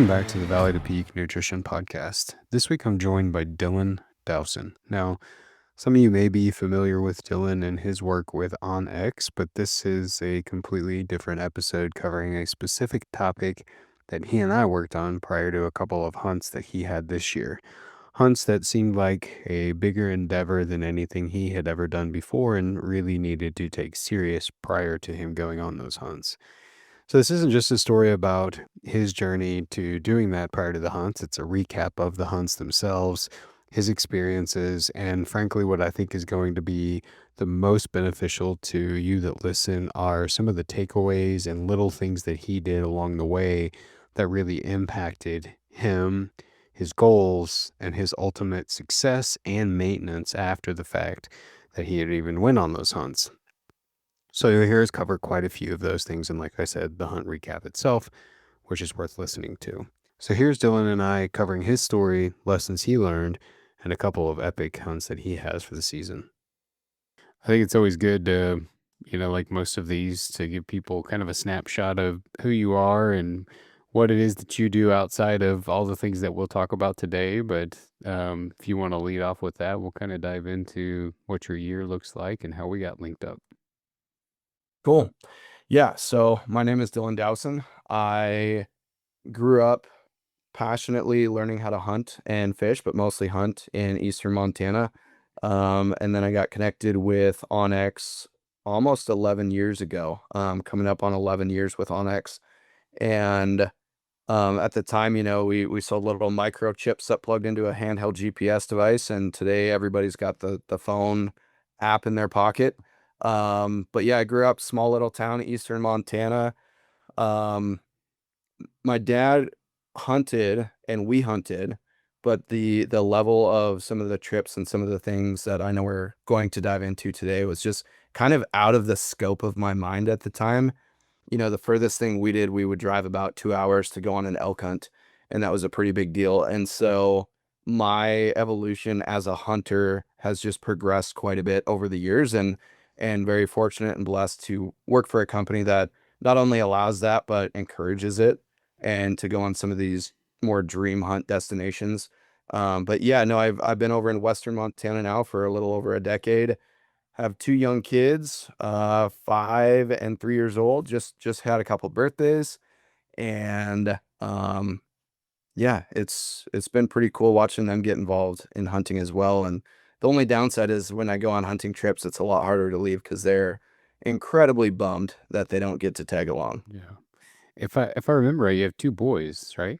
Welcome back to the Valley to Peak Nutrition Podcast. This week I'm joined by Dylan Dowson. Now, some of you may be familiar with Dylan and his work with OnX, but this is a completely different episode covering a specific topic that he and I worked on prior to a couple of hunts that he had this year. Hunts that seemed like a bigger endeavor than anything he had ever done before and really needed to take serious prior to him going on those hunts. So this isn't just a story about his journey to doing that prior to the hunts. It's a recap of the hunts themselves, his experiences, and frankly, what I think is going to be the most beneficial to you that listen are some of the takeaways and little things that he did along the way that really impacted him, his goals, and his ultimate success and maintenance after the fact that he had even went on those hunts. So you'll hear us cover quite a few of those things, and like I said, the hunt recap itself, which is worth listening to. So here's Dylan and I covering his story, lessons he learned, and a couple of epic hunts that he has for the season. I think it's always good to, like most of these, to give people kind of a snapshot of who you are and what it is that you do outside of all the things that we'll talk about today. But if you want to lead off with that, we'll kind of dive into what your year looks like and how we got linked up. Cool. Yeah, so my name is Dylan Dowson. I grew up passionately learning how to hunt and fish, but mostly hunt in eastern Montana. And then I got connected with OnX almost 11 years ago, coming up on 11 years with OnX. And at the time, we sold little microchips that plugged into a handheld GPS device, and today everybody's got the phone app in their pocket. But yeah, I grew up small little town, eastern Montana. Um, my dad hunted and we hunted, but the level of some of the trips and some of the things that I know we're going to dive into today was just kind of out of the scope of my mind at the time. The furthest thing we did, we would drive about 2 hours to go on an elk hunt, and that was a pretty big deal. And so my evolution as a hunter has just progressed quite a bit over the years, and very fortunate and blessed to work for a company that not only allows that but encourages it and to go on some of these more dream hunt destinations. But yeah, no, I've been over in Western Montana now for a little over a decade. Have two young kids, 5 and 3 years old. Just had a couple birthdays, and yeah, it's been pretty cool watching them get involved in hunting as well. And the only downside is when I go on hunting trips, it's a lot harder to leave because they're incredibly bummed that they don't get to tag along. Yeah. If I remember right, you have two boys, right?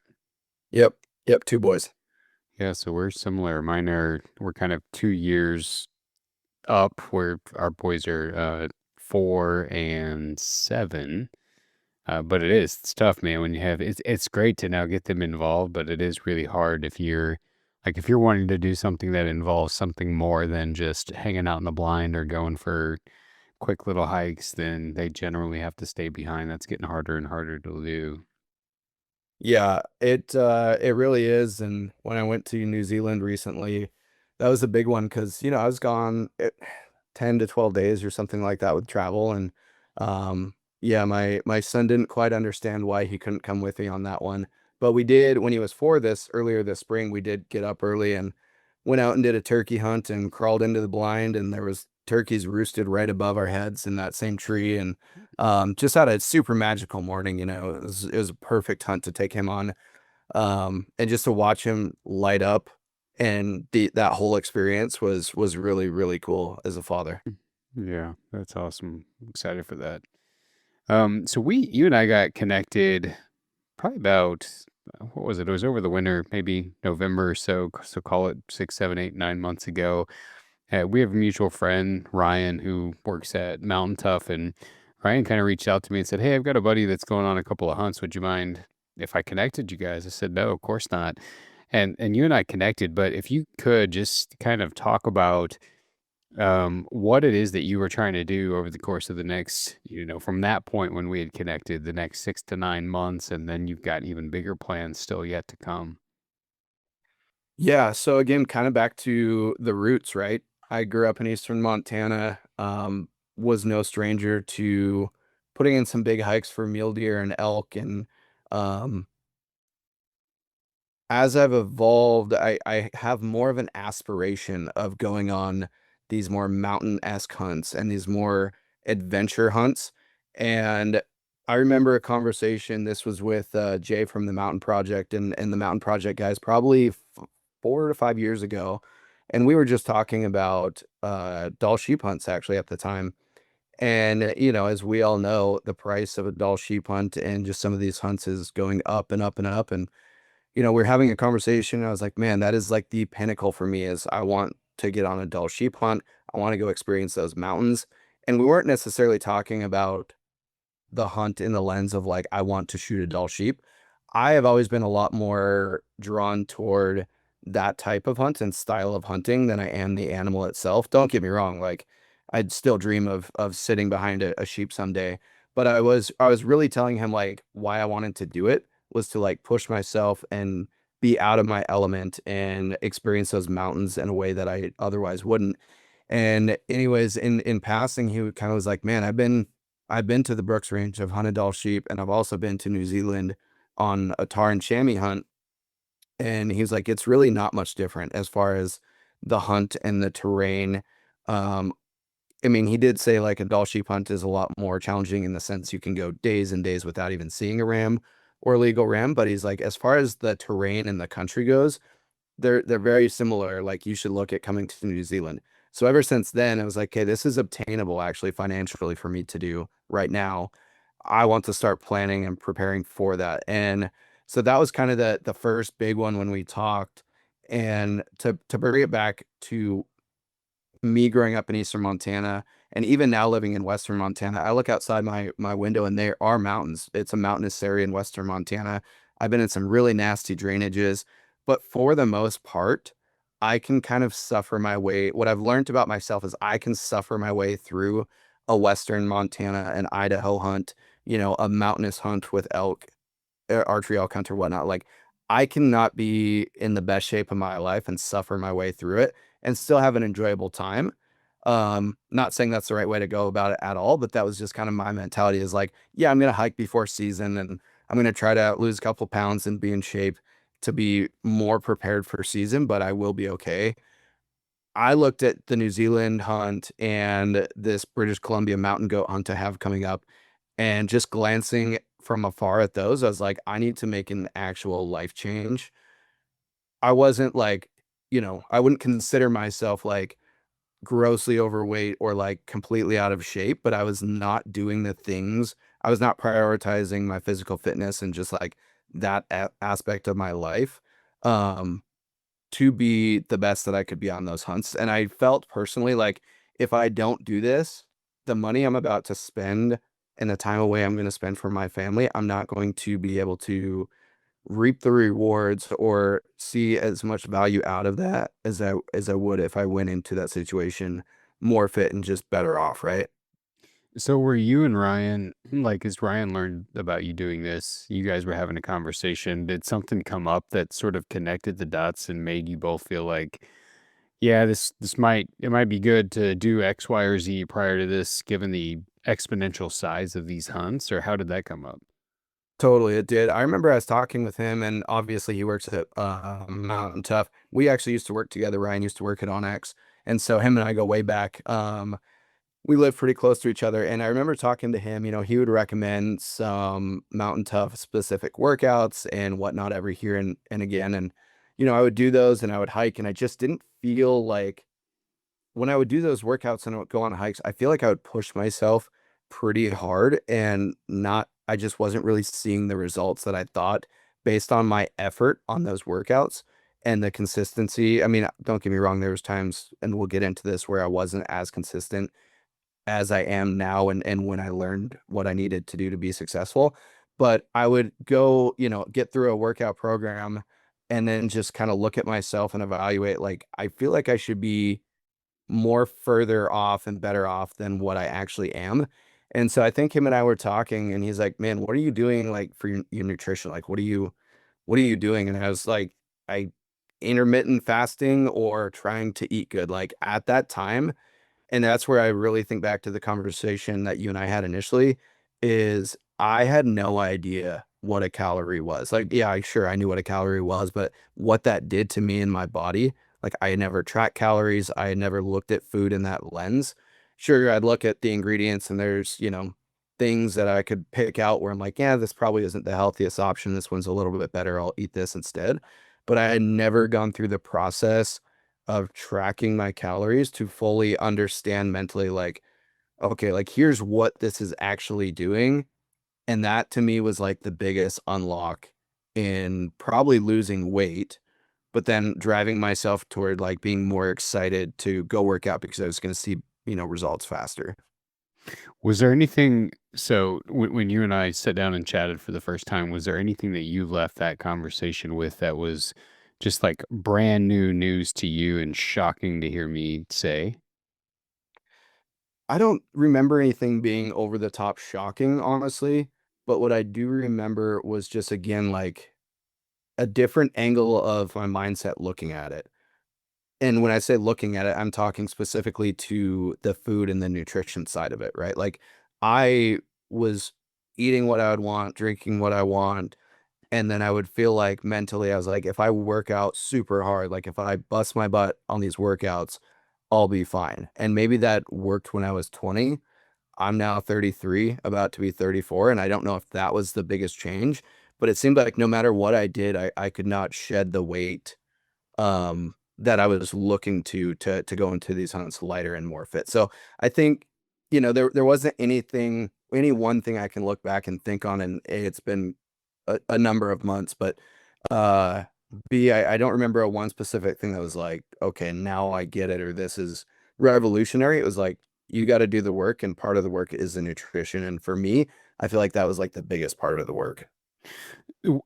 Yep, yep, two boys. Yeah, so we're similar. We're kind of 2 years up, where our boys are 4 and 7. But it's tough, man, when you have it's great to now get them involved, but it is really hard if you're wanting to do something that involves something more than just hanging out in the blind or going for quick little hikes, then they generally have to stay behind. That's getting harder and harder to do. Yeah, it really is. And when I went to New Zealand recently, that was a big one because I was gone 10 to 12 days or something like that with travel. And yeah, my son didn't quite understand why he couldn't come with me on that one. But we did when he was 4 this earlier this spring, we did get up early and went out and did a turkey hunt and crawled into the blind, and there was turkeys roosted right above our heads in that same tree. And just had a super magical morning. It was a perfect hunt to take him on. And just to watch him light up, and that whole experience was really, really cool as a father. Yeah, that's awesome. I'm excited for that. So you and I got connected probably about, what was it? It was over the winter, maybe November or so. So call it 6, 7, 8, 9 months ago. We have a mutual friend, Ryan, who works at Mountain Tough, and Ryan kind of reached out to me and said, "Hey, I've got a buddy that's going on a couple of hunts. Would you mind if I connected you guys?" I said, "No, of course not." And you and I connected, but if you could just kind of talk about what it is that you were trying to do over the course of the next, from that point when we had connected, the next 6 to 9 months, and then you've got even bigger plans still yet to come. Yeah, so again, kind of back to the roots, right? I grew up in eastern Montana, was no stranger to putting in some big hikes for mule deer and elk, and um As I've evolved, I have more of an aspiration of going on these more mountain-esque hunts and these more adventure hunts. And I remember a conversation, this was with Jay from the Mountain Project and the Mountain Project guys probably 4 to 5 years ago. And we were just talking about Dall sheep hunts actually at the time. And, as we all know, the price of a Dall sheep hunt and just some of these hunts is going up and up and up. And we're having a conversation. And I was like, man, that is like the pinnacle for me is I want to get on a dull sheep hunt. I want to go experience those mountains. And we weren't necessarily talking about the hunt in the lens of like, I want to shoot a dull sheep. I have always been a lot more drawn toward that type of hunt and style of hunting than I am the animal itself. Don't get me wrong, like I'd still dream of sitting behind a sheep someday. But I was really telling him like why I wanted to do it was to like push myself and be out of my element and experience those mountains in a way that I otherwise wouldn't. And anyways, in passing, he kind of was like, "Man, I've been to the Brooks Range, I've hunted all sheep, and I've also been to New Zealand on a tahr and chamois hunt." And he's like, "It's really not much different as far as the hunt and the terrain." Um, I mean, he did say like a Dall sheep hunt is a lot more challenging in the sense you can go days and days without even seeing a ram or a legal ram. But he's like, as far as the terrain and the country goes, they're very similar. Like you should look at coming to New Zealand. So ever since then, I was like, okay, this is obtainable actually financially for me to do right now. I want to start planning and preparing for that. And so that was kind of the first big one when we talked. And to bring it back to me growing up in Eastern Montana and even now living in Western Montana, I look outside my window and there are mountains. It's a mountainous area in Western Montana. I've been in some really nasty drainages, but for the most part, I can kind of suffer my way. What I've learned about myself is I can suffer my way through a Western Montana and Idaho hunt, a mountainous hunt with elk, archery elk hunt or whatnot. Like I cannot be in the best shape of my life and suffer my way through it and still have an enjoyable time. Not saying that's the right way to go about it at all, but that was just kind of my mentality is like, yeah, I'm gonna hike before season and I'm gonna try to lose a couple pounds and be in shape to be more prepared for season, but I will be okay. I looked at the New Zealand hunt and this British Columbia mountain goat hunt I have coming up, and just glancing from afar at those, I was like, I need to make an actual life change. I wasn't like, I wouldn't consider myself like grossly overweight or like completely out of shape, but I was not doing the things. I was not prioritizing my physical fitness and just like that aspect of my life um to be the best that I could be on those hunts. And I felt personally like if I don't do this, the money I'm about to spend and the time away I'm going to spend for my family, I'm not going to be able to reap the rewards or see as much value out of that as I would if I went into that situation more fit and just better off, right? So were you and Ryan, like, as Ryan learned about you doing this, you guys were having a conversation. Did something come up that sort of connected the dots and made you both feel like, yeah, this might it might be good to do X, Y, or Z prior to this, given the exponential size of these hunts, or how did that come up? Totally, it did. I remember I was talking with him, and obviously he works at Mountain Tough. We actually used to work together. Ryan used to work at Onyx, and so him and I go way back. We live pretty close to each other, and I remember talking to him. He would recommend some Mountain Tough specific workouts and whatnot every here and again, and I would do those, and I would hike, and I just didn't feel like when I would do those workouts and I would go on hikes, I feel like I would push myself pretty hard and not, I just wasn't really seeing the results that I thought based on my effort on those workouts and the consistency. I mean, don't get me wrong, there was times, and we'll get into this, where I wasn't as consistent as I am now and when I learned what I needed to do to be successful. But I would go, get through a workout program and then just kind of look at myself and evaluate like I feel like I should be more further off and better off than what I actually am. And so I think him and I were talking and he's like, "Man, what are you doing like for your nutrition? Like what are you doing?" And I was like, I intermittent fasting or trying to eat good. Like at that time, and that's where I really think back to the conversation that you and I had initially, is I had no idea what a calorie was. Like, yeah, sure, I knew what a calorie was, but what that did to me in my body, like I had never tracked calories. I had never looked at food in that lens. Sure, I'd look at the ingredients and there's, things that I could pick out where I'm like, yeah, this probably isn't the healthiest option. This one's a little bit better. I'll eat this instead. But I had never gone through the process of tracking my calories to fully understand mentally, like, okay, like here's what this is actually doing. And that to me was like the biggest unlock in probably losing weight, but then driving myself toward like being more excited to go work out because I was going to see, results faster. Was there anything so when you and I sat down and chatted for the first time, was there anything that you left that conversation with that was just like brand new news to you and shocking to hear me say? I don't remember anything being over the top shocking, honestly, but what I do remember was just again like a different angle of my mindset looking at it. And when I say looking at it, I'm talking specifically to the food and the nutrition side of it, right? Like I was eating what I would want, drinking what I want, and then I would feel like mentally I was like if I work out super hard, like if I bust my butt on these workouts, I'll be fine. And maybe that worked when I was 20. I'm now 33, about to be 34, and I don't know if that was the biggest change, but it seemed like no matter what I did, I could not shed the weight that I was looking to go into these hunts lighter and more fit. So I think, there wasn't any one thing I can look back and think on, and A, it's been a number of months, but uh B, I don't remember a one specific thing that was like, okay, now I get it, or this is revolutionary. It was like you got to do the work, and part of the work is the nutrition. And for me, I feel like that was like the biggest part of the work.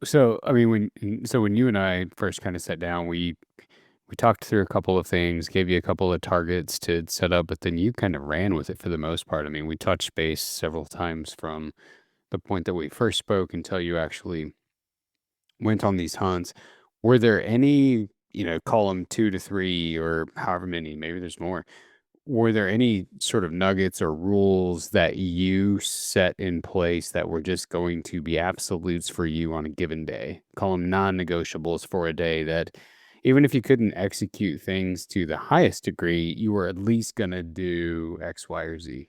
So, I mean, when you and I first kind of sat down, we talked through a couple of things, gave you a couple of targets to set up, but then you kind of ran with it for the most part. I mean, we touched base several times from the point that we first spoke until you actually went on these hunts. Were there any, call them 2 to 3 or however many, maybe there's more. Were there any sort of nuggets or rules that you set in place that were just going to be absolutes for you on a given day? Call them non-negotiables for a day that even if you couldn't execute things to the highest degree, you were at least gonna do X, Y, or Z.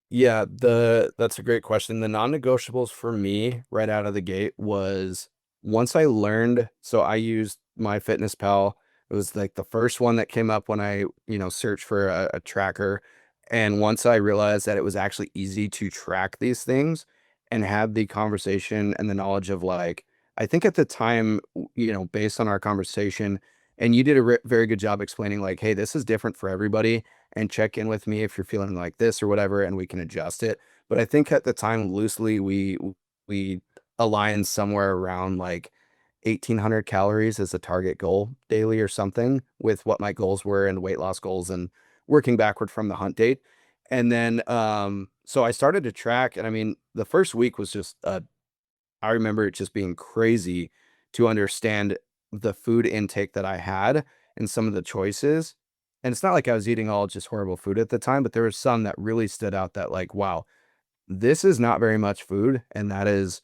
Yeah, that's a great question. The non-negotiables for me right out of the gate was once I learned, so I used MyFitnessPal. It was like the first one that came up when I, searched for a tracker. And once I realized that it was actually easy to track these things and have the conversation and the knowledge of like, I think at the time, based on our conversation, and you did a very good job explaining like, hey, this is different for everybody and check in with me if you're feeling like this or whatever, and we can adjust it. But I think at the time, loosely, we aligned somewhere around like 1,800 calories as a target goal daily or something with what my goals were and weight loss goals and working backward from the hunt date. And then, so I started to track, and I mean, the first week was just I remember it just being crazy to understand the food intake that I had and some of the choices. And it's not like I was eating all just horrible food at the time, but there was some that really stood out that like, wow, this is not very much food. And that is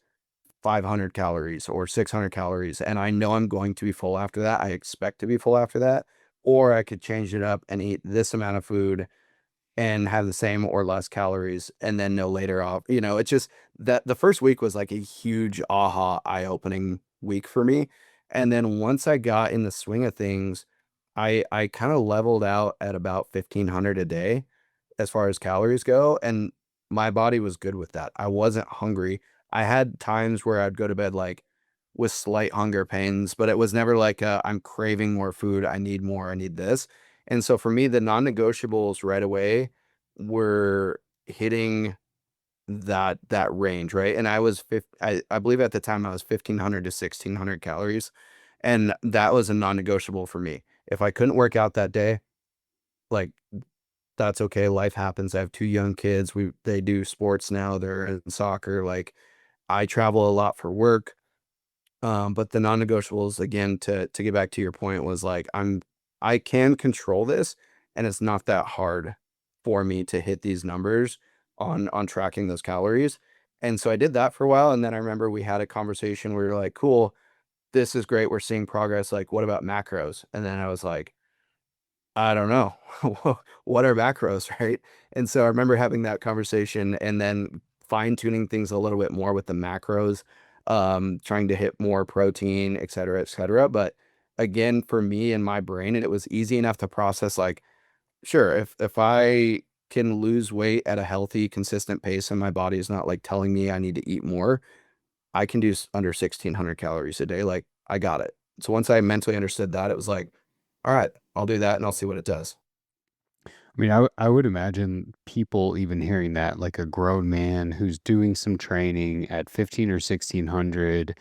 500 calories or 600 calories. And I know I'm going to be full after that. I expect to be full after that. Or I could change it up and eat this amount of food and have the same or less calories and then know later off. It's just that the first week was like a huge aha eye-opening week for me. And then once I got in the swing of things, I kind of leveled out at about 1,500 a day as far as calories go, and my body was good with that. I wasn't hungry. I had times where I'd go to bed like with slight hunger pains, but it was never like I'm craving more food. I need more. I need this. And so for me, the non-negotiables right away were hitting that range, right? And I believe at the time I was 1,500 to 1,600 calories, and that was a non-negotiable for me. If I couldn't work out that day, like that's okay. Life happens. I have two young kids. They do sports now. They're in soccer. Like I travel a lot for work. But the non-negotiables, again, to get back to your point, was like I can control this, and it's not that hard for me to hit these numbers on tracking those calories. And so I did that for a while. And then I remember we had a conversation where we were like, cool, this is great. We're seeing progress. Like, what about macros? And then I was like, I don't know. What are macros, right? And so I remember having that conversation and then fine tuning things a little bit more with the macros, trying to hit more protein, et cetera, et cetera. But again, for me and my brain, and it was easy enough to process like, sure, if I can lose weight at a healthy, consistent pace and my body is not like telling me I need to eat more, I can do under 1,600 calories a day. Like I got it. So once I mentally understood that, it was like, all right, I'll do that and I'll see what it does. I mean, I would imagine people even hearing that, like a grown man who's doing some training at 15 or 1600,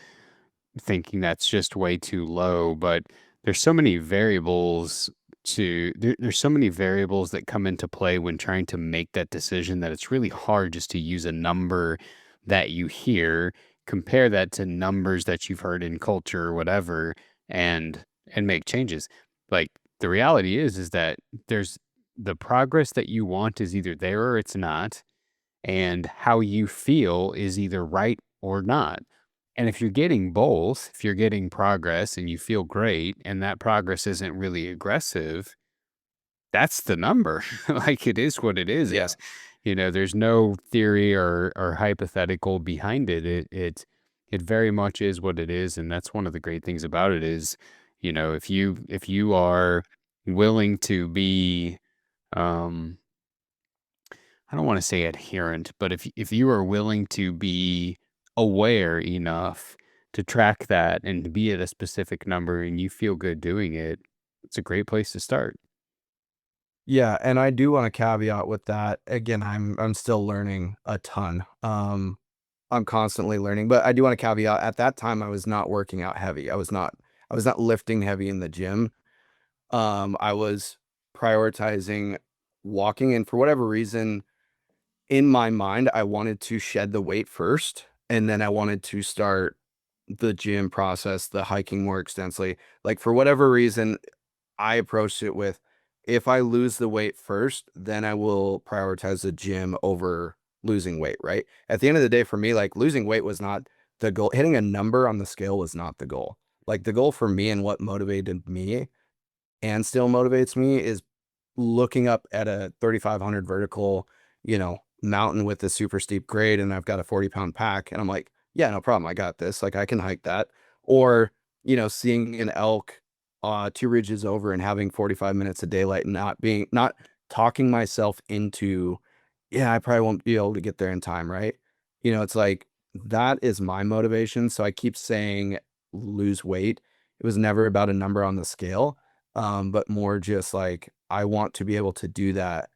thinking that's just way too low. But there's so many variables there's so many variables that come into play when trying to make that decision that it's really hard just to use a number that you hear, compare that to numbers that you've heard in culture or whatever, and make changes. Like the reality is that there's the progress that you want is either there or it's not, and how you feel is either right or not. And if you're getting both, if you're getting progress and you feel great and that progress isn't really aggressive, that's the number. Like it is what it is. Yeah. There's no theory or hypothetical behind it. It very much is what it is. And that's one of the great things about it is, if you are willing to be um I don't want to say adherent, but if you are willing to be aware enough to track that and to be at a specific number and you feel good doing it, it's a great place to start. Yeah, and I do want to caveat with that. Again, I'm still learning a ton. I'm constantly learning, but I do want to caveat at that time I was not working out heavy. I was not lifting heavy in the gym. I was prioritizing walking and for whatever reason in my mind I wanted to shed the weight first and then I wanted to start the gym process, the hiking more extensively. Like for whatever reason I approached it with, if I lose the weight first, then I will prioritize the gym over losing weight, right? At the end of the day, for me, like losing weight was not the goal. Hitting a number on the scale was not the goal. Like the goal for me and what motivated me and still motivates me is looking up at a 3,500 vertical, mountain with a super steep grade, and I've got a 40-pound pack, and I'm like, yeah, no problem, I got this. Like I can hike that. Or, seeing an elk 2 ridges over and having 45 minutes of daylight and not talking myself into, yeah, I probably won't be able to get there in time, right? It's like that is my motivation. So I keep saying lose weight. It was never about a number on the scale, but more just like I want to be able to do that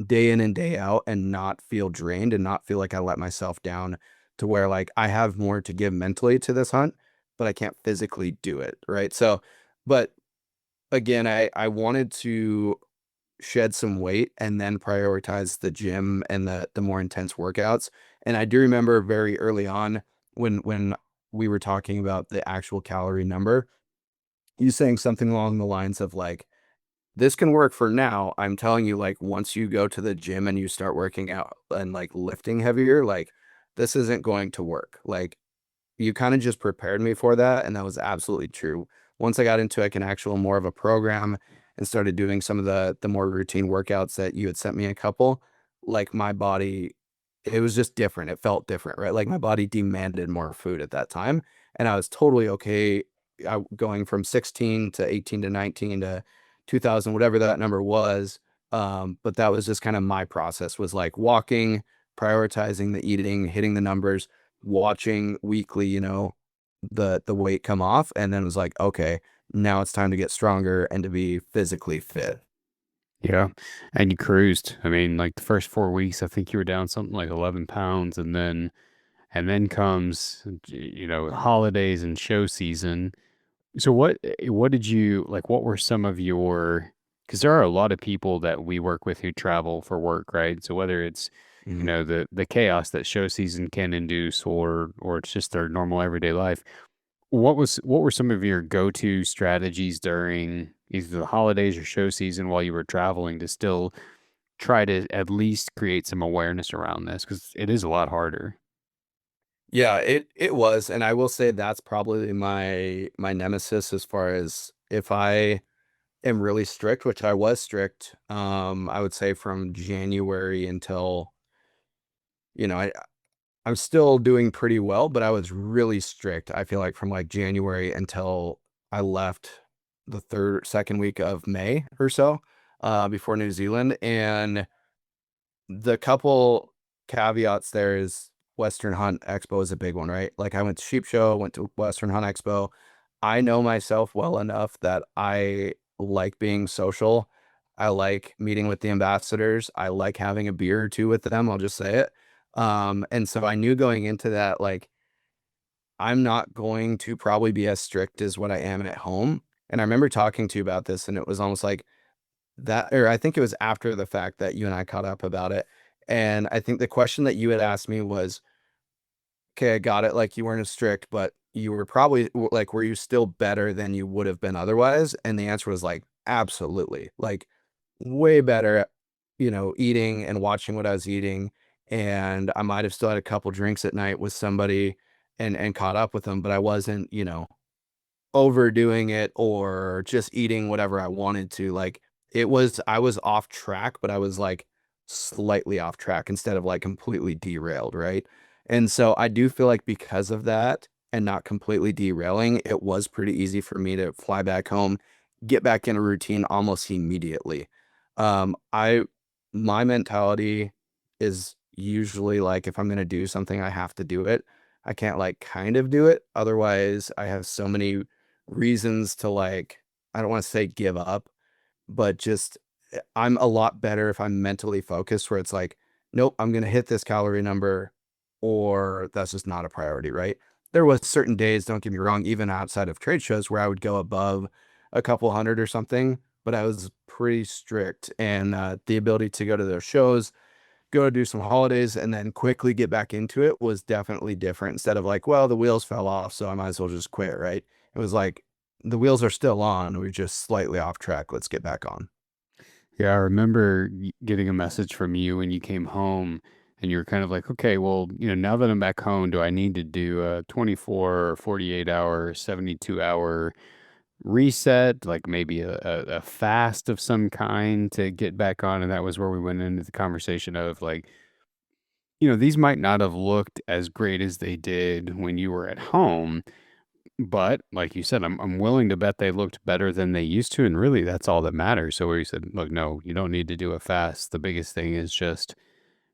day in and day out and not feel drained and not feel like I let myself down to where like I have more to give mentally to this hunt, but I can't physically do it. Right. So, but again, I wanted to shed some weight and then prioritize the gym and the more intense workouts. And I do remember very early on when we were talking about the actual calorie number, you saying something along the lines of like, this can work for now. I'm telling you, like, once you go to the gym and you start working out and like lifting heavier, like, this isn't going to work. Like, you kinda just prepared me for that, and that was absolutely true. Once I got into, like, an actual more of a program and started doing some of the more routine workouts that you had sent me a couple, like, my body it was just different, it felt different, right? Like, my body demanded more food at that time, and I was totally okay, going from 16 to 18 to 19 to 2,000, whatever that number was, but that was just kinda my process was, like, walking, prioritizing the eating, hitting the numbers, watching weekly, the weight come off, and then it was like, okay, now it's time to get stronger and to be physically fit. Yeah. And you cruised. I mean, like the first 4 weeks, I think you were down something like 11 pounds. And then comes, holidays and show season. So what did you like? What were some of your? Because there are a lot of people that we work with who travel for work, right? So whether it's Mhm. the chaos that show season can induce, or it's just their normal everyday life. What were some of your go to strategies during either the holidays or show season while you were traveling to still try to at least create some awareness around this? Because it is a lot harder. Yeah, it was, and I will say that's probably my nemesis as far as if I am really strict, which I was strict, I would say from January until, you know, I'm still doing pretty well, but I was really strict. I feel like from like January until I left the second week of May or so, before New Zealand. And the couple caveats there is Western Hunt Expo is a big one, right? Like I went to Sheep Show, went to Western Hunt Expo. I know myself well enough that I like being social. I like meeting with the ambassadors. I like having a beer or two with them. I'll just say it. And so I knew going into that, like, I'm not going to probably be as strict as what I am at home. And I remember talking to you about this, and it was almost like that, or I think it was after the fact that you and I caught up about it. And I think the question that you had asked me was, okay, I got it. Like you weren't as strict, but you were probably like, were you still better than you would have been otherwise? And the answer was like, absolutely. Like way better at, eating and watching what I was eating. And I might have still had a couple drinks at night with somebody and caught up with them, but I wasn't, overdoing it or just eating whatever I wanted to. Like I was off track, but I was like slightly off track instead of like completely derailed, right? And so I do feel like because of that and not completely derailing, it was pretty easy for me to fly back home, get back in a routine almost immediately. I My mentality is usually like if I'm gonna do something, I have to do it. I can't like kind of do it. Otherwise, I have so many reasons to like, I don't want to say give up, but just I'm a lot better if I'm mentally focused where it's like, nope, I'm going to hit this calorie number or that's just not a priority, right? There was certain days, don't get me wrong, even outside of trade shows where I would go above a couple hundred or something, but I was pretty strict and the ability to go to those shows, go to do some holidays and then quickly get back into it was definitely different instead of like, well, the wheels fell off, so I might as well just quit, right? It was like the wheels are still on, we're just slightly off track. Let's get back on. Yeah, I remember getting a message from you when you came home and you were kind of like, okay, well, now that I'm back home, do I need to do a 24 or 48 hour, 72-hour reset, like maybe a fast of some kind to get back on? And that was where we went into the conversation of like, these might not have looked as great as they did when you were at home, but like you said, I'm willing to bet they looked better than they used to, and really that's all that matters. So where you said, look, no, you don't need to do a fast. The biggest thing is just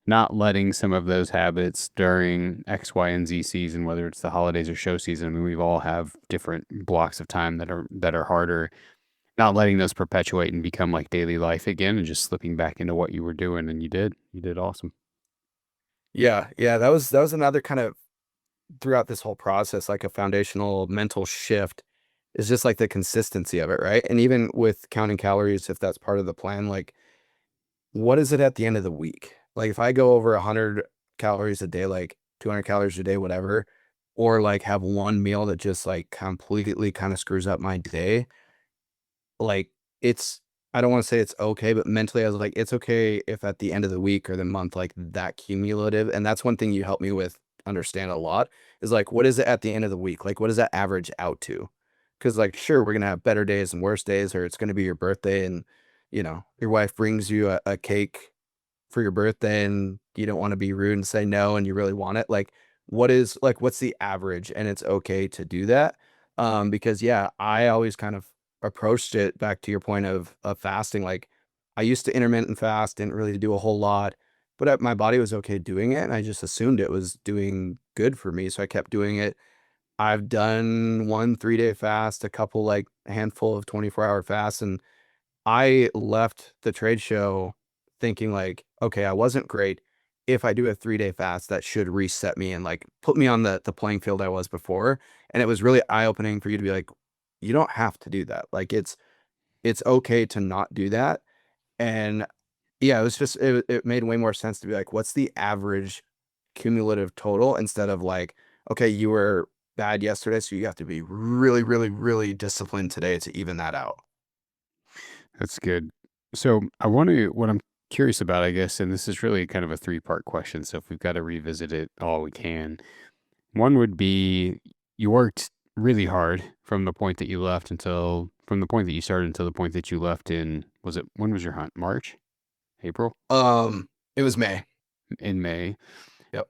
not letting some of those habits during X, Y, and Z season, whether it's the holidays or show season. I mean, we've all have different blocks of time that are harder. Not letting those perpetuate and become like daily life again, and just slipping back into what you were doing, and you did awesome. Yeah, yeah, that was another kind of throughout this whole process, like a foundational mental shift is just like the consistency of it, right? And even with counting calories, if that's part of the plan, like what is it at the end of the week? Like if I go over 100 calories a day, like 200 calories a day, whatever, or like have one meal that just like completely kind of screws up my day, like it's I don't want to say it's okay, but mentally I was like, it's okay if at the end of the week or the month, like that cumulative. And that's one thing you help me with understand a lot is like, what is it at the end of the week? Like, what does that average out to? Because like, sure, we're gonna have better days and worse days, or it's gonna be your birthday and your wife brings you a cake for your birthday and you don't want to be rude and say no and you really want it. Like, what's the average? And it's okay to do that. Because yeah, I always kind of approached it back to your point of fasting. Like I used to intermittent fast, didn't really do a whole lot, but my body was okay doing it. And I just assumed it was doing good for me. So I kept doing it. I've done one 3-day fast, a couple like a handful of 24-hour fasts, and I left the trade show thinking like, okay, I wasn't great. If I do a 3-day fast, that should reset me and like put me on the playing field I was before. And it was really eye-opening for you to be like, you don't have to do that. Like it's okay to not do that. And yeah, it was just it made way more sense to be like, what's the average cumulative total instead of like, okay, you were bad yesterday, so you have to be really, really, really disciplined today to even that out. That's good. So what I'm curious about, I guess, and this is really kind of a three-part question. So if we've got to revisit it all we can, One would be you worked really hard from the point that you left from the point that you started until the point that you left in, was it, when was your hunt? March? April? It was May. In May. Yep.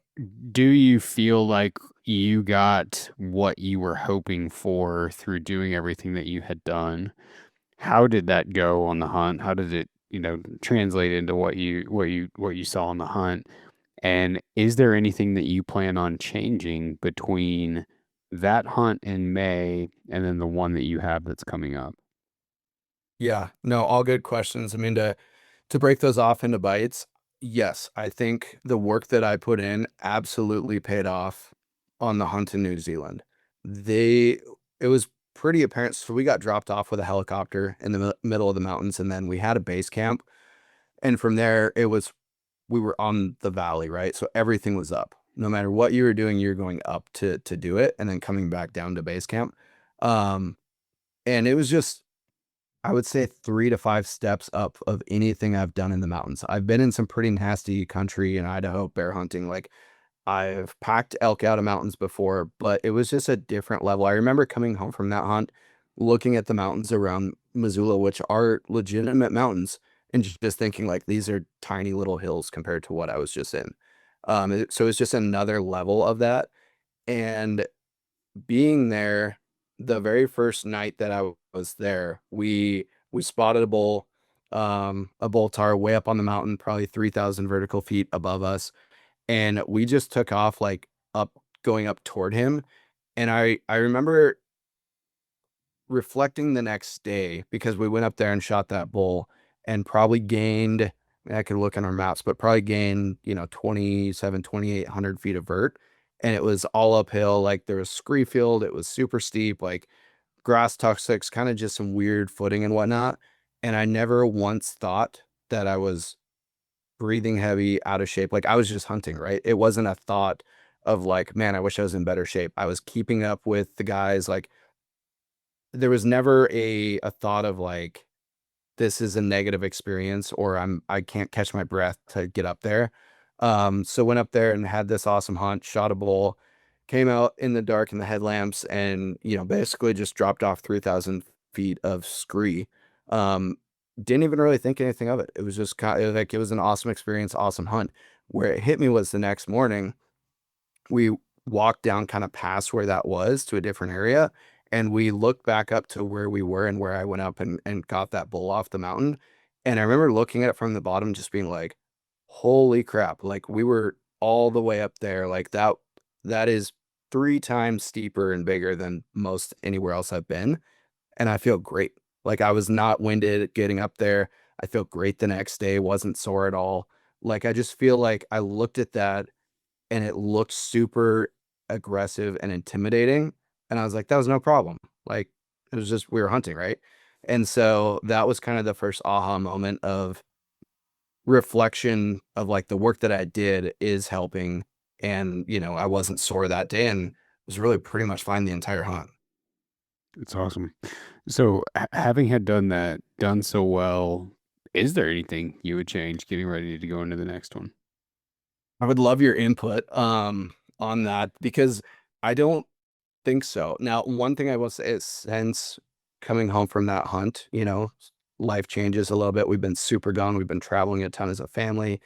Do you feel like you got what you were hoping for through doing everything that you had done? How did that go on the hunt? How did it, translate into what you saw on the hunt? And is there anything that you plan on changing between that hunt in May and then the one that you have that's coming up? Yeah, no, all good questions. I mean, to break those off into bites, yes, I think the work that I put in absolutely paid off on the hunt in New Zealand. They It was pretty apparent. So we got dropped off with a helicopter in the middle of the mountains, and then we had a base camp. And from there, we were on the valley, right? So everything was up. No matter what you were doing, you're going up to do it, and then coming back down to base camp. Um, and it was just, I would say 3 to 5 steps up of anything I've done in the mountains. I've been in some pretty nasty country in Idaho bear hunting, like, I've packed elk out of mountains before, but it was just a different level. I remember coming home from that hunt, looking at the mountains around Missoula, which are legitimate mountains, and just thinking, like, these are tiny little hills compared to what I was just in. So it's just another level of that, and being there, the very first night that I was there, we spotted a bull tahr way up on the mountain, probably 3,000 vertical feet above us, and we just took off, like, up going up toward him, and I remember reflecting the next day because we went up there and shot that bull and probably gained, I could look on our maps, but probably gained, 2,800 feet of vert. And it was all uphill. Like, there was scree field. It was super steep, like grass tussocks, kind of just some weird footing and whatnot. And I never once thought that I was breathing heavy, out of shape. Like, I was just hunting, right? It wasn't a thought of like, man, I wish I was in better shape. I was keeping up with the guys. Like, there was never a thought of like, this is a negative experience, or I can't catch my breath to get up there. So went up there and had this awesome hunt, shot a bull, came out in the dark in the headlamps, and basically just dropped off 3,000 feet of scree. Um, didn't even really think anything of it. It was just kind of like, it was an awesome experience, awesome hunt. Where it hit me was the next morning we walked down kind of past where that was to a different area, and we looked back up to where we were and where I went up and got that bull off the mountain. And I remember looking at it from the bottom, just being like, holy crap, like, we were all the way up there. Like, that is 3 times steeper and bigger than most anywhere else I've been. And I feel great. Like, I was not winded getting up there. I feel great the next day, wasn't sore at all. Like, I just feel like I looked at that and it looked super aggressive and intimidating, and I was like, "That was no problem." Like, it was just, we were hunting, right? And so that was kind of the first aha moment of reflection of, like, the work that I did is helping, and, I wasn't sore that day and was really pretty much fine the entire hunt. It's awesome. So, having had done so well, is there anything you would change getting ready to go into the next one? I would love your input, on that, because I don't think so. Now, one thing I will say is, since coming home from that hunt, life changes a little bit. We've been super gone. We've been traveling a ton as a family,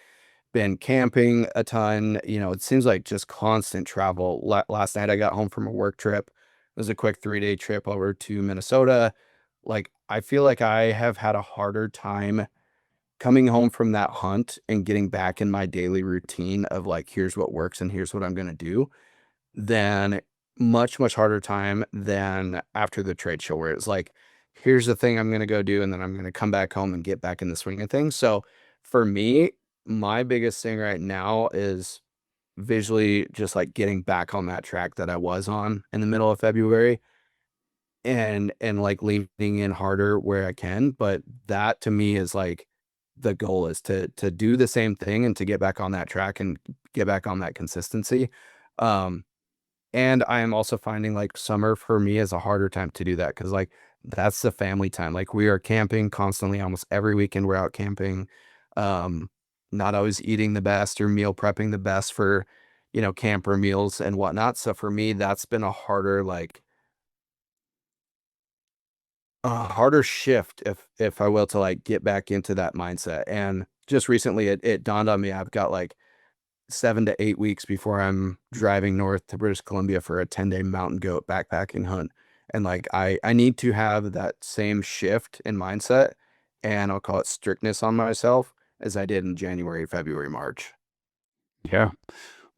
been camping a ton. It seems like just constant travel. Last night I got home from a work trip. It was a quick 3-day trip over to Minnesota. Like, I feel like I have had a harder time coming home from that hunt and getting back in my daily routine of like, here's what works and here's what I'm going to do, than much harder time than after the trade show, where it's like, here's the thing I'm gonna go do, and then I'm gonna come back home and get back in the swing of things. So for me, my biggest thing right now is visually just like getting back on that track that I was on in the middle of February, and like leaning in harder where I can. But that to me is like, the goal is to do the same thing and to get back on that track and get back on that consistency. Um, and I am also finding, like, summer for me is a harder time to do that, because like, that's the family time. Like, we are camping constantly, almost every weekend we're out camping. Um, Not always eating the best or meal prepping the best for, camper meals and whatnot. So for me, that's been a harder shift, if I will, to like get back into that mindset. And just recently it dawned on me I've got like 7 to 8 weeks before I'm driving north to British Columbia for a 10-day mountain goat backpacking hunt. And like I need to have that same shift in mindset, and I'll call it strictness on myself, as I did in January, February, March. Yeah.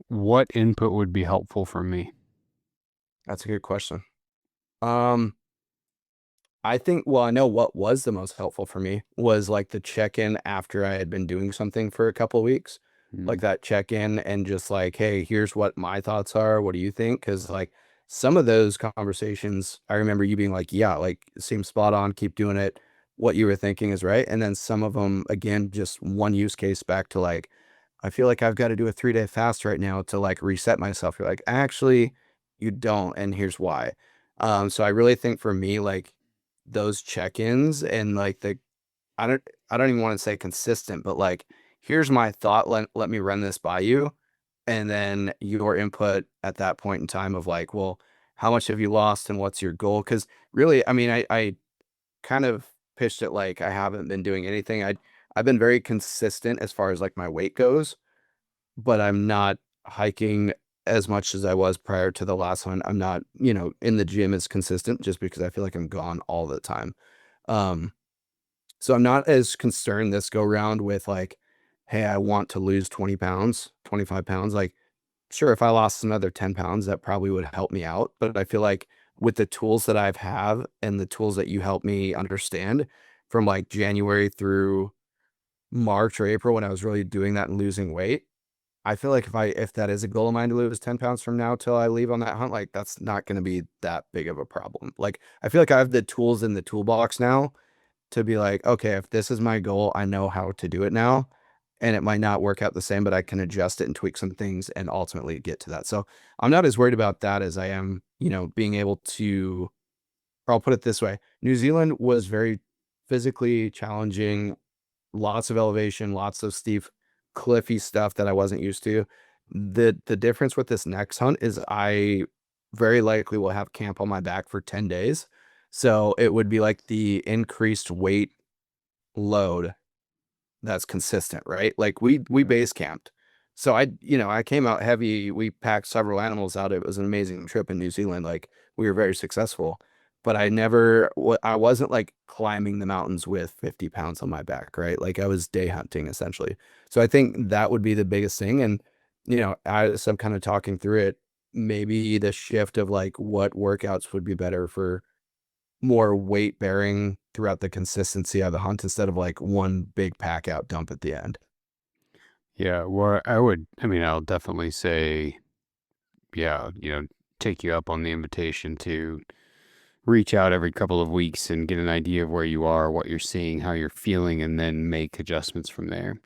What input would be helpful for me? That's a good question. Um I think, well, I know what was the most helpful for me was like the check-in after I had been doing something for a couple of weeks. Mm, Like that check-in and just like, hey, here's what my thoughts are. What do you think? Because like some of those conversations, I remember you being like, yeah, like seems spot on, keep doing it. What you were thinking is right. And then some of them, again, just one use case back to like, I feel like I've got to do a 3-day fast right now to like reset myself. You're like, actually, you don't, and here's why. So I really think for me, like those check-ins and like I don't even want to say consistent, but like here's my thought, let me run this by you, and then your input at that point in time of like, well, how much have you lost and what's your goal? Because really, I mean, I kind of pitched it like I haven't been doing anything. I've been very consistent as far as like my weight goes, but I'm not hiking as much as I was prior to the last one. I'm not, in the gym as consistent just because I feel like I'm gone all the time. Um, so I'm not as concerned this go round with like, hey, I want to lose 20 pounds, 25 pounds. Like, sure, if I lost another 10 pounds, that probably would help me out. But I feel like with the tools that I've have and the tools that you help me understand from like January through March or April when I was really doing that and losing weight, I feel like if that is a goal of mine to lose 10 pounds from now till I leave on that hunt, like that's not going to be that big of a problem. Like I feel like I have the tools in the toolbox now to be like, okay, if this is my goal, I know how to do it now. And it might not work out the same, but I can adjust it and tweak some things and ultimately get to that. So I'm not as worried about that as I am, being able to, or I'll put it this way. New Zealand was very physically challenging, lots of elevation, lots of steep, cliffy stuff that I wasn't used to. The difference with this next hunt is I very likely will have camp on my back for 10 days. So it would be like the increased weight load that's consistent, right? Like we base camped. So I came out heavy. We packed several animals out. It was an amazing trip in New Zealand. Like we were very successful, but I wasn't like climbing the mountains with 50 pounds on my back, right? Like I was day hunting essentially. So I think that would be the biggest thing. And, as I'm kind of talking through it, maybe the shift of like what workouts would be better for more weight bearing throughout the consistency of the hunt instead of like one big pack out dump at the end. yeah. Well, I mean, I'll definitely say, yeah, take you up on the invitation to reach out every couple of weeks and get an idea of where you are, what you're seeing, how you're feeling, and then make adjustments from there.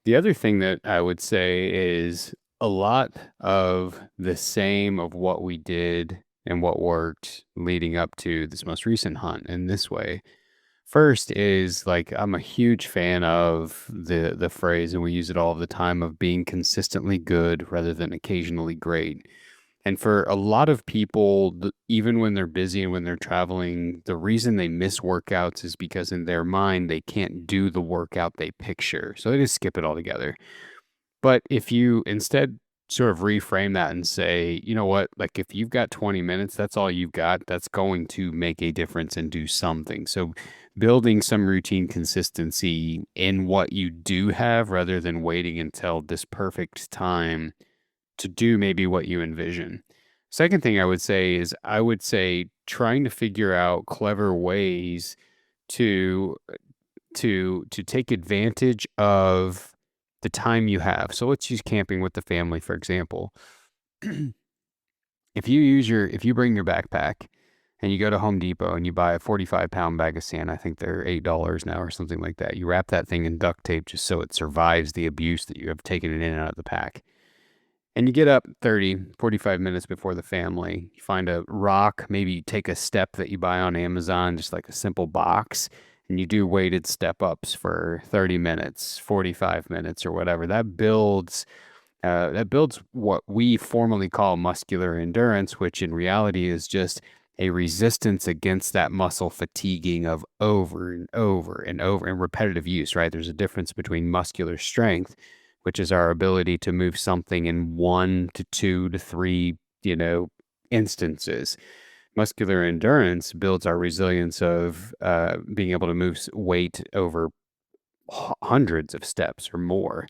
The other thing that I would say is a lot of the same of what we did and what worked leading up to this most recent hunt in this way. First is like I'm a huge fan of the phrase, and we use it all the time, of being consistently good rather than occasionally great. And for a lot of people, even when they're busy and when they're traveling, the reason they miss workouts is because in their mind they can't do the workout they picture. So they just skip it altogether. But if you instead sort of reframe that and say, you know what, like if you've got 20 minutes, that's all you've got, that's going to make a difference and do something. So building some routine consistency in what you do have rather than waiting until this perfect time to do maybe what you envision. Second thing I would say trying to figure out clever ways to to take advantage of the time you have. So let's use camping with the family, for example. If you bring your backpack and you go to Home Depot and you buy a 45-pound bag of sand, I think they're $8 now or something like that. You wrap that thing in duct tape just so it survives the abuse that you have taken it in and out of the pack. And you get up 30, 45 minutes before the family. You find a rock, maybe you take a step that you buy on Amazon, just like a simple box, and you do weighted step ups for 30 minutes, 45 minutes, or whatever. That builds that builds what we formally call muscular endurance, which in reality is just a resistance against that muscle fatiguing of over and over and over and repetitive use, right? There's a difference between muscular strength, which is our ability to move something in 1 to 2 to 3, instances. Muscular endurance builds our resilience of being able to move weight over hundreds of steps or more.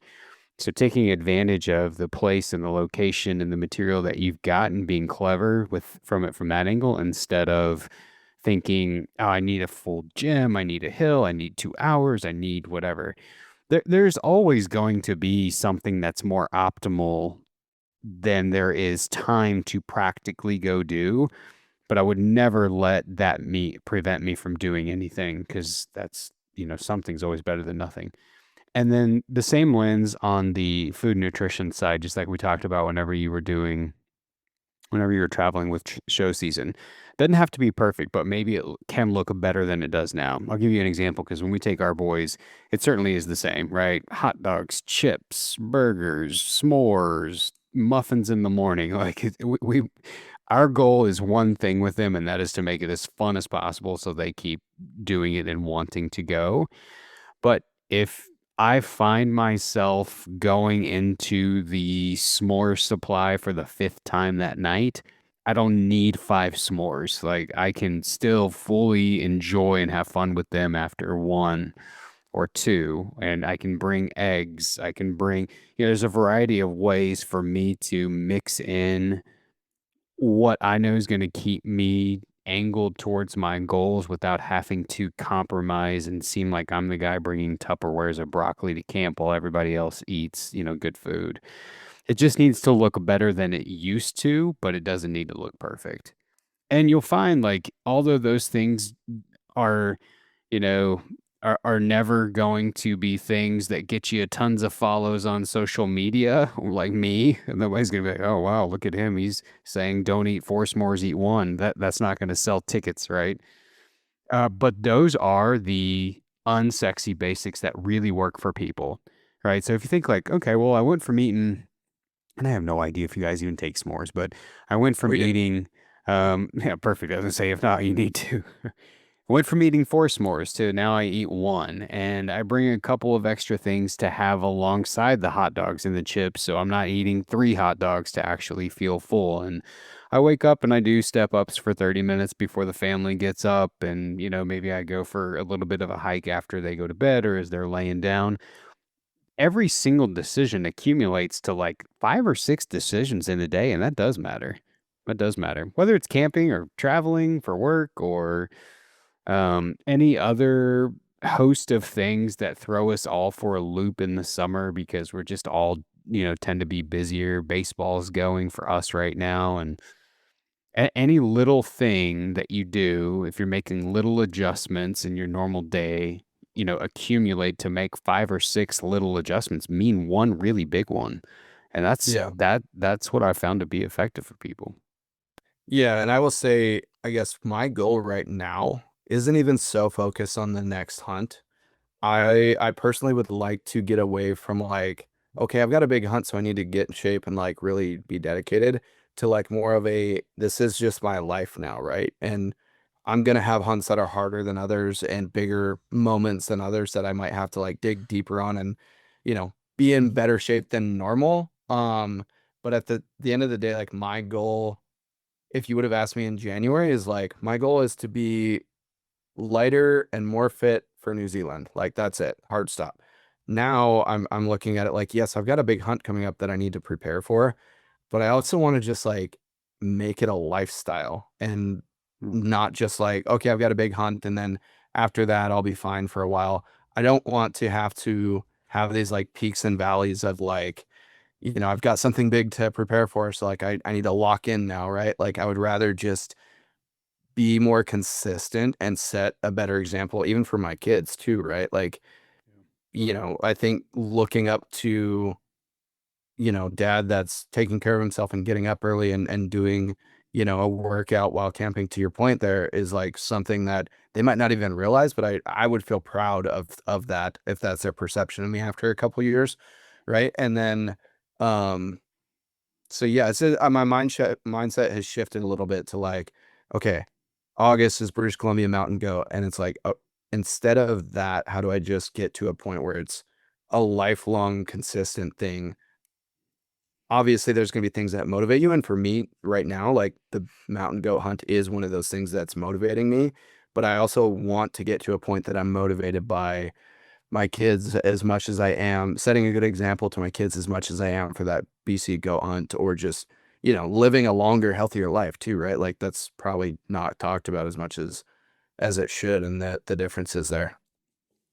So taking advantage of the place and the location and the material that you've got and being clever from that angle instead of thinking, oh, I need a full gym, I need a hill, I need 2 hours, I need whatever. There's always going to be something that's more optimal than there is time to practically go do. But I would never let that prevent me from doing anything because something's always better than nothing. And then the same lens on the food nutrition side, just like we talked about whenever you were traveling with show season. Doesn't have to be perfect, but maybe it can look better than it does now. I'll give you an example because when we take our boys, it certainly is the same, right? Hot dogs, chips, burgers, s'mores, muffins in the morning. Like our goal is one thing with them, and that is to make it as fun as possible so they keep doing it and wanting to go. But if I find myself going into the s'more supply for the fifth time that night, I don't need five s'mores. Like I can still fully enjoy and have fun with them after one or two. And I can bring eggs. I can bring, there's a variety of ways for me to mix in what I know is going to keep me angled towards my goals without having to compromise and seem like I'm the guy bringing Tupperwares of broccoli to camp while everybody else eats, good food. It just needs to look better than it used to, but it doesn't need to look perfect. And you'll find like although those things are you know, are never going to be things that get you tons of follows on social media like me. And nobody's gonna be like, oh wow, look at him. He's saying don't eat four s'mores, eat one. That's not gonna sell tickets, right? But those are the unsexy basics that really work for people. Right. So if you think like, okay, well, I went from eating and I have no idea if you guys even take s'mores, but I went from We do. eating yeah, perfect. I was gonna say if not, you need to. Went from eating four s'mores to now I eat one, and I bring a couple of extra things to have alongside the hot dogs and the chips, so I'm not eating three hot dogs to actually feel full. And I wake up and I do step ups for 30 minutes before the family gets up, and maybe I go for a little bit of a hike after they go to bed or as they're laying down. Every single decision accumulates to like 5 or 6 decisions in a day, and that does matter. That does matter. Whether it's camping or traveling for work or any other host of things that throw us all for a loop in the summer because we're just all, tend to be busier. Baseball's going for us right now. And any little thing that you do, if you're making little adjustments in your normal day, accumulate to make 5 or 6 little adjustments mean one really big one. And Yeah. that's what I found to be effective for people. Yeah, and I will say, I guess my goal right now isn't even so focused on the next hunt. I personally would like to get away from like, okay, I've got a big hunt, so I need to get in shape and like really be dedicated to like more of a this is just my life now, right? And I'm gonna have hunts that are harder than others and bigger moments than others that I might have to like dig deeper on and, be in better shape than normal. But at the end of the day, like my goal, if you would have asked me in January, is like my goal is to be lighter and more fit for New Zealand. Like that's it. Hard stop. Now I'm looking at it like, yes, I've got a big hunt coming up that I need to prepare for, but I also want to just like make it a lifestyle and Mm. not just like, okay, I've got a big hunt and then after that I'll be fine for a while. I don't want to have these like peaks and valleys of like, I've got something big to prepare for. So like I need to lock in now, right? Like I would rather just be more consistent and set a better example even for my kids too, right? Like, I think looking up to, dad that's taking care of himself and getting up early and doing, a workout while camping to your point there is like something that they might not even realize, but I would feel proud of that if that's their perception of me after a couple years, right? And then Um, so yeah, my mindset has shifted a little bit to like, okay, August is British Columbia Mountain Goat, and it's like, instead of that, how do I just get to a point where it's a lifelong consistent thing? Obviously, there's going to be things that motivate you, and for me right now, like the mountain goat hunt is one of those things that's motivating me. But I also want to get to a point that I'm motivated by my kids as much as I am setting a good example to my kids as much as I am for that BC goat hunt, or just, living a longer, healthier life too, right? Like that's probably not talked about as much as it should, and that the difference is there.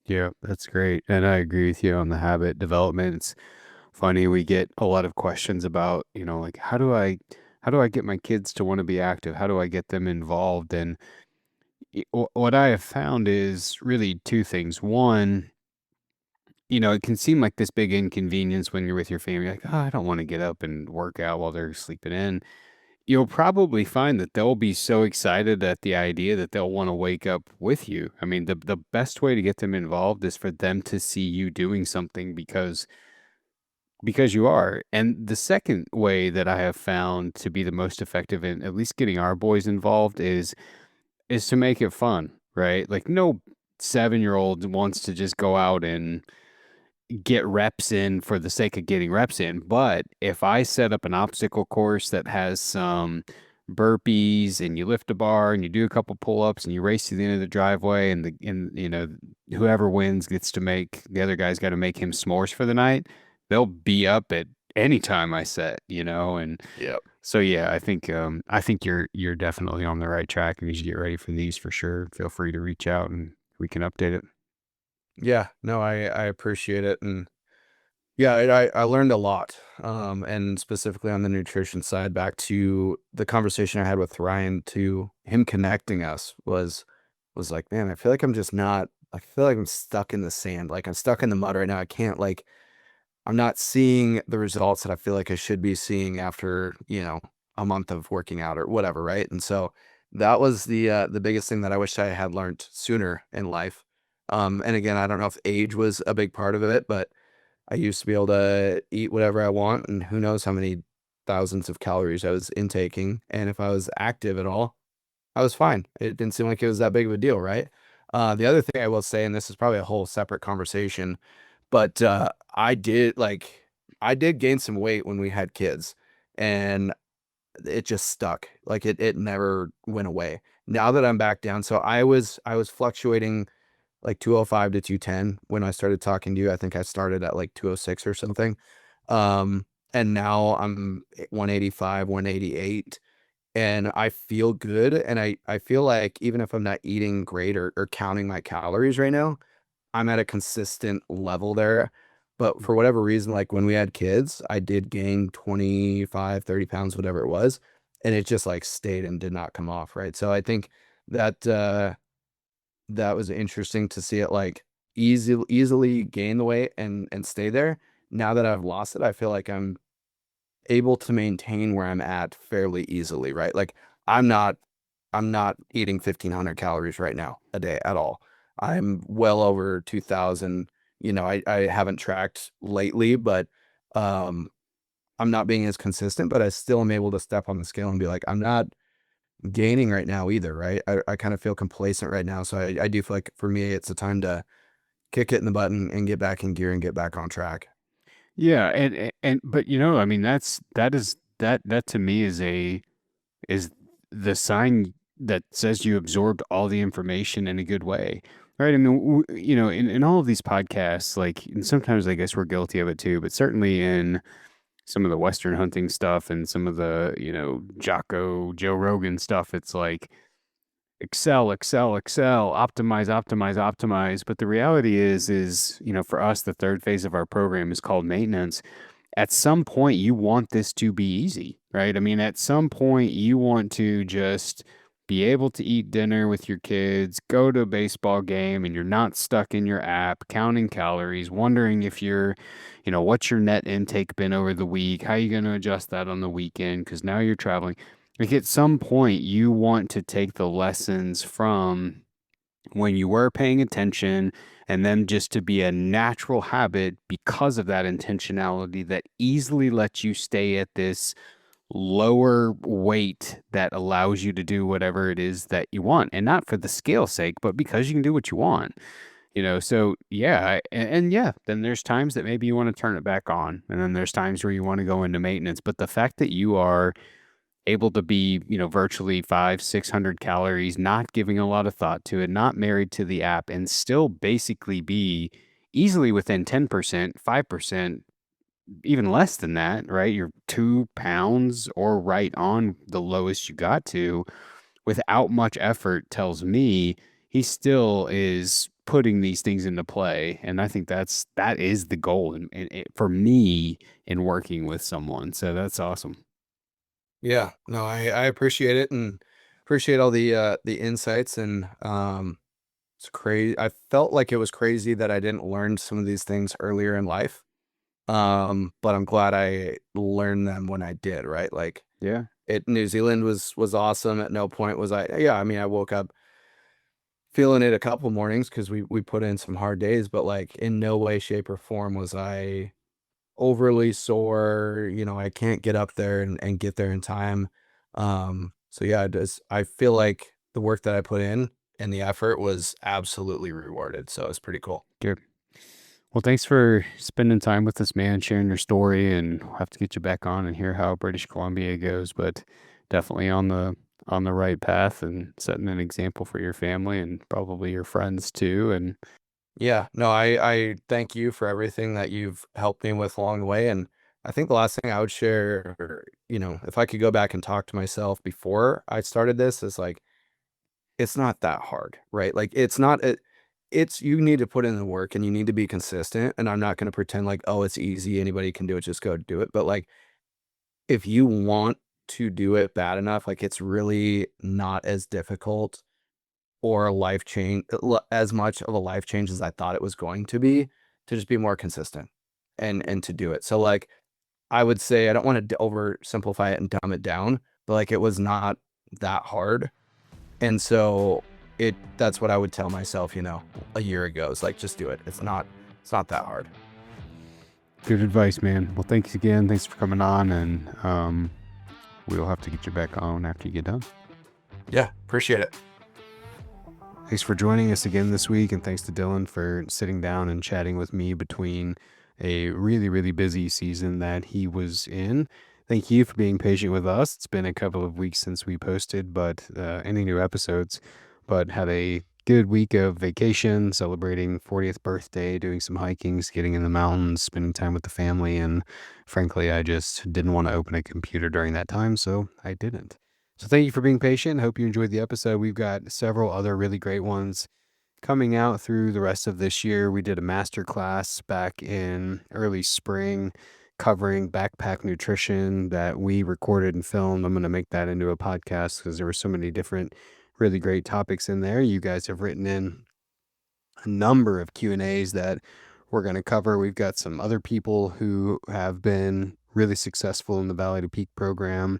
Yeah, that's great. And I agree with you on the habit development. It's funny, we get a lot of questions about, like how do I get my kids to want to be active? How do I get them involved? And what I have found is really two things. One, it can seem like this big inconvenience when you're with your family, like, oh, I don't want to get up and work out while they're sleeping in. You'll probably find that they'll be so excited at the idea that they'll want to wake up with you. I mean, the best way to get them involved is for them to see you doing something because you are. And the second way that I have found to be the most effective in at least getting our boys involved is to make it fun, right? Like no 7-year-old wants to just go out and get reps in for the sake of getting reps in. But if I set up an obstacle course that has some burpees and you lift a bar and you do a couple pull-ups and you race to the end of the driveway and whoever wins gets to make the other guy's got to make him s'mores for the night, they'll be up at any time I set. And Yep. so yeah, I think you're definitely on the right track and you should get ready for these for sure. Feel free to reach out and we can update it. Yeah, no, I appreciate it, and yeah, I learned a lot, and specifically on the nutrition side, back to the conversation I had with Ryan, to him connecting us was like, man, I feel like I'm just not. I feel like I'm stuck in the sand, like I'm stuck in the mud right now. I can't like I'm not seeing the results that I feel like I should be seeing after, a month of working out or whatever, right? And so that was the biggest thing that I wish I had learned sooner in life. And again, I don't know if age was a big part of it, but I used to be able to eat whatever I want, and who knows how many thousands of calories I was intaking. And if I was active at all, I was fine. It didn't seem like it was that big of a deal, right? The other thing I will say, and this is probably a whole separate conversation, but I did gain some weight when we had kids, and it just stuck. Like it never went away. Now that I'm back down, so I was fluctuating like 205 to 210 when I started talking to you. I think I started at like 206 or something. And now I'm 185, 188, and I feel good. And I feel like even if I'm not eating great or counting my calories right now, I'm at a consistent level there. But for whatever reason, like when we had kids, I did gain 25, 30 pounds, whatever it was. And it just like stayed and did not come off. Right. So I think that, that was interesting to see it like easily gain the weight and stay there. Now that I've lost it, I feel like I'm able to maintain where I'm at fairly easily, right? Like I'm not I'm not eating 1,500 calories right now a day at all. I'm well over 2,000. I haven't tracked lately, but um I'm not being as consistent, but I still am able to step on the scale and be like, I'm not gaining right now either, right? I kind of feel complacent right now. So I do feel like for me, it's a time to kick it in the button and get back in gear and get back on track. Yeah, and but I mean that to me is the sign that says you absorbed all the information in a good way. Right? I mean, in all of these podcasts, like, and sometimes I guess we're guilty of it too, but certainly in some of the Western hunting stuff and some of the, Jocko, Joe Rogan stuff, it's like excel, excel, excel, optimize, optimize, optimize. But the reality is, for us, the third phase of our program is called maintenance. At some point you want this to be easy, right? I mean, at some point you want to just be able to eat dinner with your kids, go to a baseball game, and you're not stuck in your app counting calories, wondering if what's your net intake been over the week? How are you going to adjust that on the weekend? Because now you're traveling. Like at some point, you want to take the lessons from when you were paying attention, and then just to be a natural habit because of that intentionality that easily lets you stay at this lower weight that allows you to do whatever it is that you want, and not for the scale sake, but because you can do what you want. So yeah, and yeah, then there's times that maybe you want to turn it back on, and then there's times where you want to go into maintenance. But the fact that you are able to be, virtually 600 calories, not giving a lot of thought to it, not married to the app, and still basically be easily within 10%, 5%, even less than that, right? You're 2 pounds or right on the lowest you got to without much effort tells me he still is putting these things into play. And I think that is the goal for me in working with someone. So that's awesome. Yeah, no, I appreciate it and appreciate all the insights and it's crazy. I felt like it was crazy that I didn't learn some of these things earlier in life. But I'm glad I learned them when I did, right? Like Yeah. New Zealand was awesome. At no point was I mean, I woke up feeling it a couple mornings because we put in some hard days, but like in no way, shape, or form was I overly sore. I can't get up there and get there in time. So yeah, I feel like the work that I put in and the effort was absolutely rewarded. So it's pretty cool. Good. Well, thanks for spending time with us, man, sharing your story, and we'll have to get you back on and hear how British Columbia goes, but definitely on the right path and setting an example for your family and probably your friends too. And Yeah, no, I thank you for everything that you've helped me with along the way. And I think the last thing I would share, or, if I could go back and talk to myself before I started this, is like, it's not that hard, right? Like, it's you need to put in the work and you need to be consistent. And I'm not going to pretend like, oh, it's easy. Anybody can do it. Just go do it. But like, if you want to do it bad enough, like, it's really not as difficult or a life change as much of a life change as I thought it was going to just be more consistent and to do it. So like I would say I don't want to oversimplify it and dumb it down, but like it was not that hard. And so that's what I would tell myself, a year ago. It's like just do it. It's not that hard. good advice, man. Well, thanks again. Thanks for coming on, and we'll have to get you back on after you get done. Yeah, appreciate it. Thanks for joining us again this week, and thanks to Dylan for sitting down and chatting with me between a really, really busy season that he was in. Thank you for being patient with us. It's been a couple of weeks since we posted, but any new episodes, but had a good week of vacation, celebrating 40th birthday, doing some hiking, getting in the mountains, spending time with the family, and frankly, I just didn't want to open a computer during that time, so I didn't. So thank you for being patient. Hope you enjoyed the episode. We've got several other really great ones coming out through the rest of this year. We did a master class back in early spring covering backpack nutrition that we recorded and filmed. I'm going to make that into a podcast because there were so many different really great topics in there. You guys have written in a number of Q&As that we're going to cover. We've got some other people who have been really successful in the Valley to Peak program.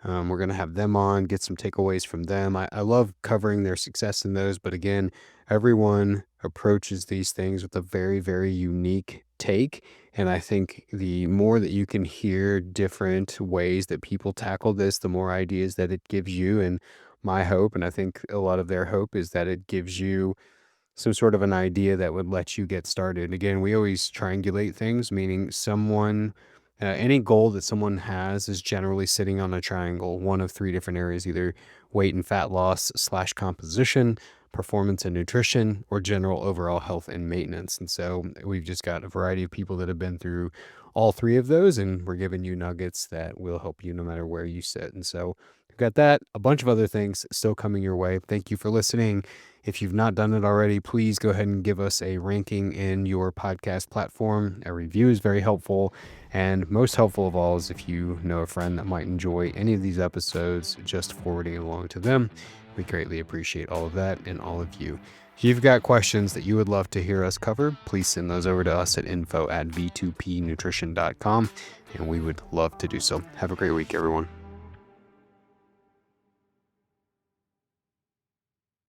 We're going to have them on, get some takeaways from them. I love covering their success in those, but again, everyone approaches these things with a very, very unique take. And I think the more that you can hear different ways that people tackle this, the more ideas that it gives you. And my hope, and I think a lot of their hope, is that it gives you some sort of an idea that would let you get started. Again, we always triangulate things, meaning any goal that someone has is generally sitting on a triangle, one of three different areas, either weight and fat loss slash composition, performance and nutrition, or general overall health and maintenance. And so we've just got a variety of people that have been through all three of those, and we're giving you nuggets that will help you no matter where you sit. And so we've got that, a bunch of other things still coming your way. Thank you for listening. If you've not done it already, please go ahead and give us a ranking in your podcast platform. A review is very helpful. And most helpful of all is if you know a friend that might enjoy any of these episodes, just forwarding it along to them. We greatly appreciate all of that and all of you. If you've got questions that you would love to hear us cover, please send those over to us at info@v2pnutrition.com, and we would love to do so. Have a great week, everyone.